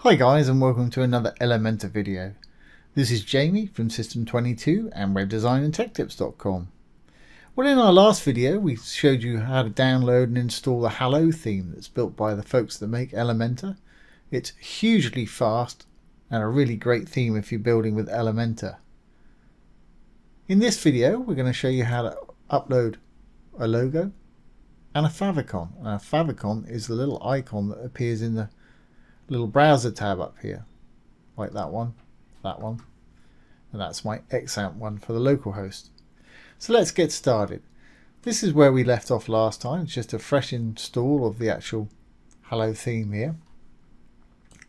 Hi guys, and welcome to another Elementor video. This is Jamie from System22 and webdesignandtechtips.com. Well, in our last video we showed you how to download and install the Hello theme that's built by the folks that make Elementor. It's hugely fast and a really great theme if you're building with Elementor. In this video we're going to show you how to upload a logo and a favicon. A favicon is the little icon that appears in the little browser tab up here, like that one, and that's my XAMPP one for the local host. So let's get started. This is where we left off last time. It's just a fresh install of the actual Hello theme here.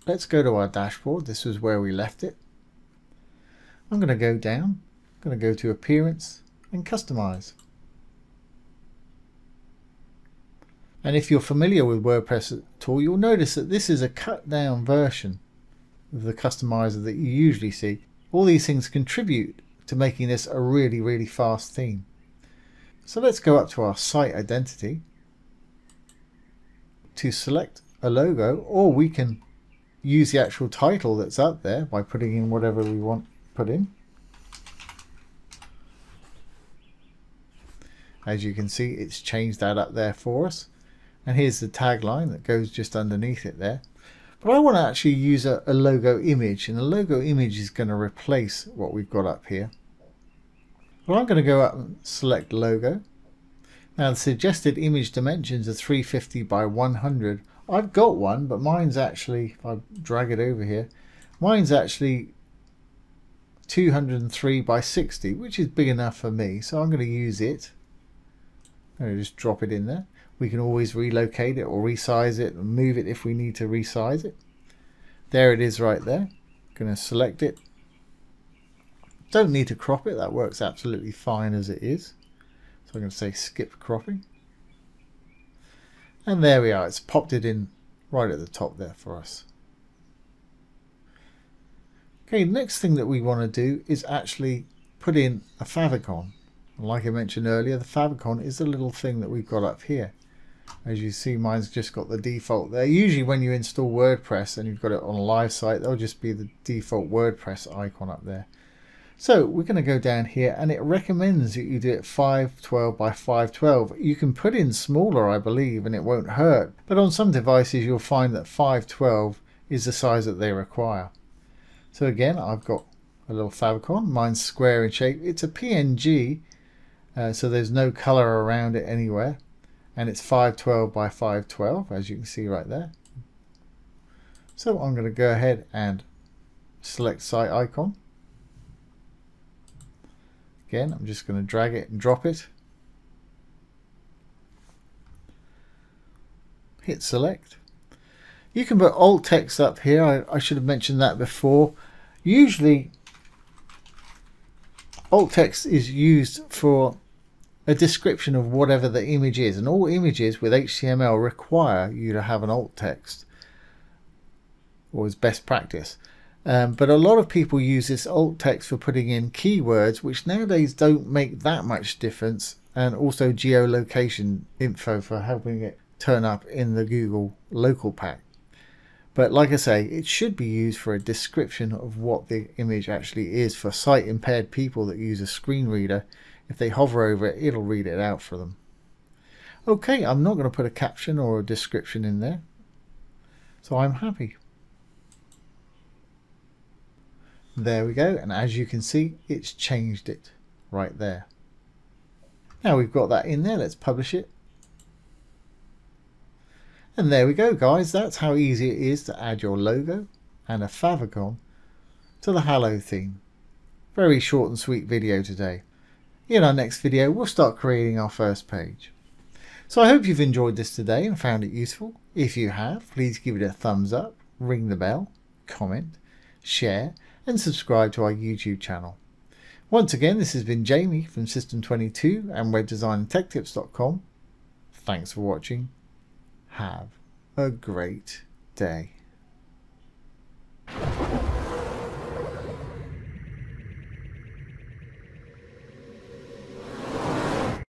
Let's go to our dashboard. This was where we left it. I'm going to go down, I'm going to go to Appearance and Customize. And if you're familiar with WordPress at all, you'll notice that this is a cut down version of the customizer that you usually see. All these things contribute to making this a really fast theme. So let's go up to our site identity to select a logo, or we can use the actual title that's up there by putting in whatever we want to put in. As you can see, it's changed that up there for us. And here's the tagline that goes just underneath it there. But I want to actually use a logo image, and a logo image is going to replace what we've got up here. Well, I'm going to go up and select logo. Now the suggested image dimensions are 350 by 100. I've got one, but mine's actually, if I drag it over here, mine's actually 203 by 60, which is big enough for me. So I'm going to use it. I'm going to just drop it in there. We can always relocate it or resize it and move it if we need to resize it. There it is right there. Going to select it. Don't need to crop it. That works absolutely fine as it is. So I'm going to say skip cropping. And there we are. It's popped it in right at the top there for us. Okay, next thing that we want to do is actually put in a favicon. And like I mentioned earlier, the favicon is the little thing that we've got up here. As you see, mine's just got the default there. Usually when you install WordPress and you've got it on a live site, there'll just be the default WordPress icon up there. So we're going to go down here, and it recommends that you do it 512 by 512. You can put in smaller, I believe, and it won't hurt. But on some devices you'll find that 512 is the size that they require. So again, I've got a little favicon. Mine's square in shape. It's a PNG, so there's no color around it anywhere. And it's 512 by 512, as you can see right there. So I'm going to go ahead and select site icon. Again, I'm just going to drag it and drop it. Hit select. You can put alt text up here. I should have mentioned that before. Usually alt text is used for a description of whatever the image is, and all images with HTML require you to have an alt text, or as best practice. But a lot of people use this alt text for putting in keywords, which nowadays don't make that much difference, and also geolocation info for helping it turn up in the Google local pack. But like I say, it should be used for a description of what the image actually is. For sight impaired people that use a screen reader, if they hover over it, it'll read it out for them. Okay, I'm not going to put a caption or a description in there, so I'm happy. There we go, and as you can see, it's changed it right there. Now we've got that in there, let's publish it. And there we go, guys. That's how easy it is to add your logo and a favicon to the Hello theme. Very short and sweet video today. In our next video, we'll start creating our first page. So I hope you've enjoyed this today and found it useful. If you have, please give it a thumbs up, ring the bell, comment, share, and subscribe to our YouTube channel. Once again, this has been Jamie from System22 and webdesignandtechtips.com. Thanks for watching. Have a great day.